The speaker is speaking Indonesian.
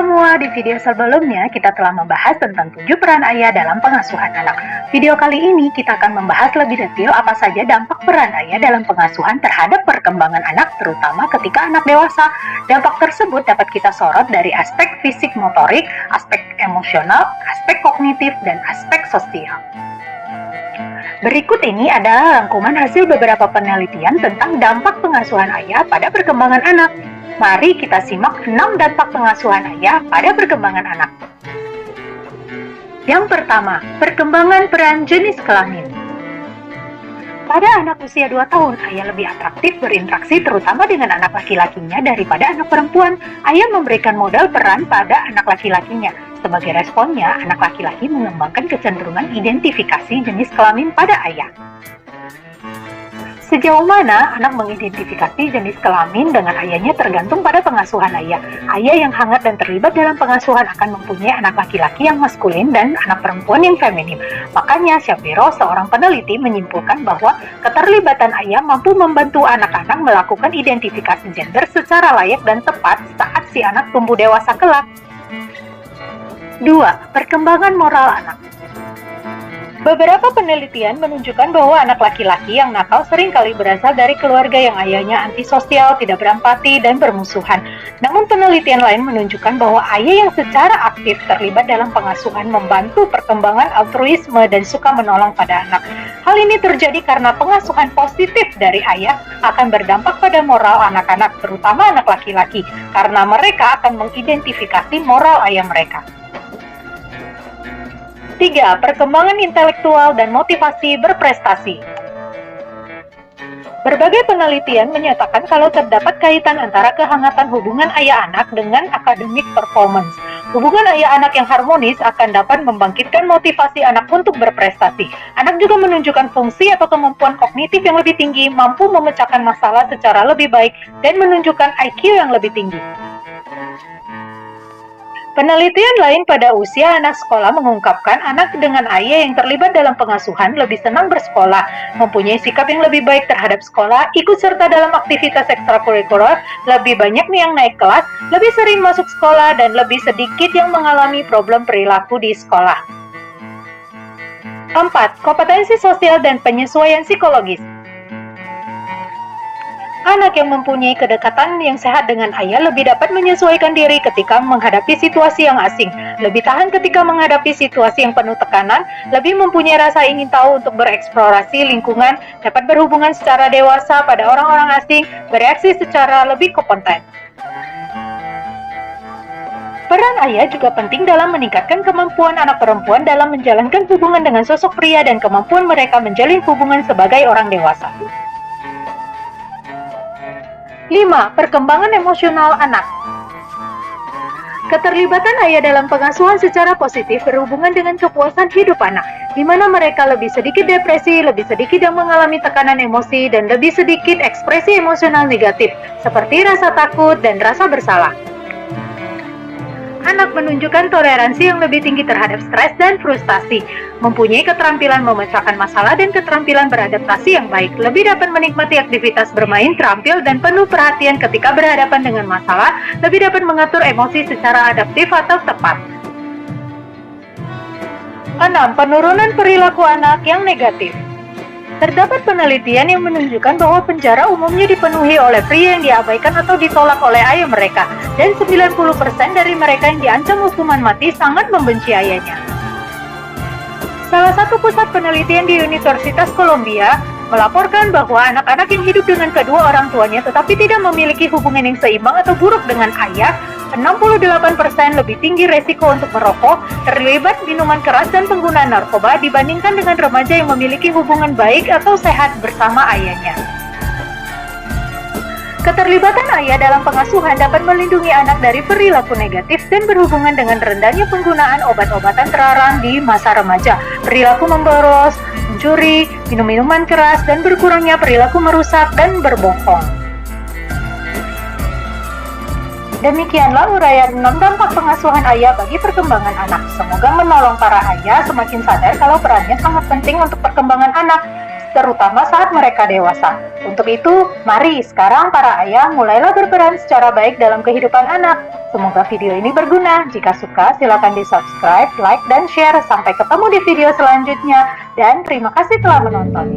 semua, di video sebelumnya kita telah membahas tentang 7 peran ayah dalam pengasuhan anak. Video kali ini kita akan membahas lebih detail apa saja dampak peran ayah dalam pengasuhan terhadap perkembangan anak, terutama ketika anak dewasa. Dampak tersebut dapat kita sorot dari aspek fisik motorik, aspek emosional, aspek kognitif, dan aspek sosial. Berikut ini adalah rangkuman hasil beberapa penelitian tentang dampak pengasuhan ayah pada perkembangan anak. Mari kita simak 6 dampak pengasuhan ayah pada perkembangan anak. Yang pertama, perkembangan peran jenis kelamin. Pada anak usia 2 tahun, ayah lebih atraktif berinteraksi terutama dengan anak laki-lakinya daripada anak perempuan. Ayah memberikan modal peran pada anak laki-lakinya. Sebagai responnya, anak laki-laki mengembangkan kecenderungan identifikasi jenis kelamin pada ayah. Sejauh mana anak mengidentifikasi jenis kelamin dengan ayahnya tergantung pada pengasuhan ayah. Ayah yang hangat dan terlibat dalam pengasuhan akan mempunyai anak laki-laki yang maskulin dan anak perempuan yang feminim. Makanya Shapiro, seorang peneliti, menyimpulkan bahwa keterlibatan ayah mampu membantu anak-anak melakukan identifikasi gender secara layak dan tepat saat si anak tumbuh dewasa kelak. 2. Perkembangan moral anak. Beberapa penelitian menunjukkan bahwa anak laki-laki yang nakal seringkali berasal dari keluarga yang ayahnya antisosial, tidak berempati, dan bermusuhan. Namun penelitian lain menunjukkan bahwa ayah yang secara aktif terlibat dalam pengasuhan membantu perkembangan altruisme dan suka menolong pada anak. Hal ini terjadi karena pengasuhan positif dari ayah akan berdampak pada moral anak-anak, terutama anak laki-laki, karena mereka akan mengidentifikasi moral ayah mereka. 3. Perkembangan intelektual dan motivasi berprestasi. Berbagai penelitian menyatakan kalau terdapat kaitan antara kehangatan hubungan ayah-anak dengan academic performance. Hubungan ayah-anak yang harmonis akan dapat membangkitkan motivasi anak untuk berprestasi. Anak juga menunjukkan fungsi atau kemampuan kognitif yang lebih tinggi, mampu memecahkan masalah secara lebih baik, dan menunjukkan IQ yang lebih tinggi. Penelitian lain pada usia anak sekolah mengungkapkan anak dengan ayah yang terlibat dalam pengasuhan lebih senang bersekolah, mempunyai sikap yang lebih baik terhadap sekolah, ikut serta dalam aktivitas ekstrakurikuler, lebih banyak yang naik kelas, lebih sering masuk sekolah, dan lebih sedikit yang mengalami problem perilaku di sekolah. 4. Kompetensi sosial dan penyesuaian psikologis. Anak yang mempunyai kedekatan yang sehat dengan ayah lebih dapat menyesuaikan diri ketika menghadapi situasi yang asing, lebih tahan ketika menghadapi situasi yang penuh tekanan, lebih mempunyai rasa ingin tahu untuk bereksplorasi lingkungan, dapat berhubungan secara dewasa pada orang-orang asing, bereaksi secara lebih kompeten. Peran ayah juga penting dalam meningkatkan kemampuan anak perempuan dalam menjalankan hubungan dengan sosok pria dan kemampuan mereka menjalin hubungan sebagai orang dewasa. 5. Perkembangan emosional anak. Keterlibatan ayah dalam pengasuhan secara positif berhubungan dengan kepuasan hidup anak, di mana mereka lebih sedikit depresi, lebih sedikit yang mengalami tekanan emosi, dan lebih sedikit ekspresi emosional negatif, seperti rasa takut dan rasa bersalah. Anak menunjukkan toleransi yang lebih tinggi terhadap stres dan frustasi, mempunyai keterampilan memecahkan masalah dan keterampilan beradaptasi yang baik, lebih dapat menikmati aktivitas bermain terampil dan penuh perhatian ketika berhadapan dengan masalah, lebih dapat mengatur emosi secara adaptif atau tepat. 6. Penurunan perilaku anak yang negatif. Terdapat penelitian yang menunjukkan bahwa penjara umumnya dipenuhi oleh pria yang diabaikan atau ditolak oleh ayah mereka, dan 90% dari mereka yang diancam hukuman mati sangat membenci ayahnya. Salah satu pusat penelitian di Universitas Columbia melaporkan bahwa anak-anak yang hidup dengan kedua orang tuanya tetapi tidak memiliki hubungan yang seimbang atau buruk dengan ayah, 68% lebih tinggi resiko untuk merokok, terlibat minuman keras dan penggunaan narkoba dibandingkan dengan remaja yang memiliki hubungan baik atau sehat bersama ayahnya. Keterlibatan ayah dalam pengasuhan dapat melindungi anak dari perilaku negatif dan berhubungan dengan rendahnya penggunaan obat-obatan terlarang di masa remaja, perilaku memboros, mencuri, minum minuman keras, dan berkurangnya perilaku merusak dan berbohong. Demikianlah uraian 6 dampak pengasuhan ayah bagi perkembangan anak. Semoga menolong para ayah semakin sadar kalau perannya sangat penting untuk perkembangan anak. terutama saat mereka dewasa. Untuk itu, mari sekarang para ayah mulailah berperan secara baik dalam kehidupan anak. Semoga video ini berguna. Jika suka, silakan di-subscribe, like, dan share. Sampai ketemu di video selanjutnya. Dan terima kasih telah menonton.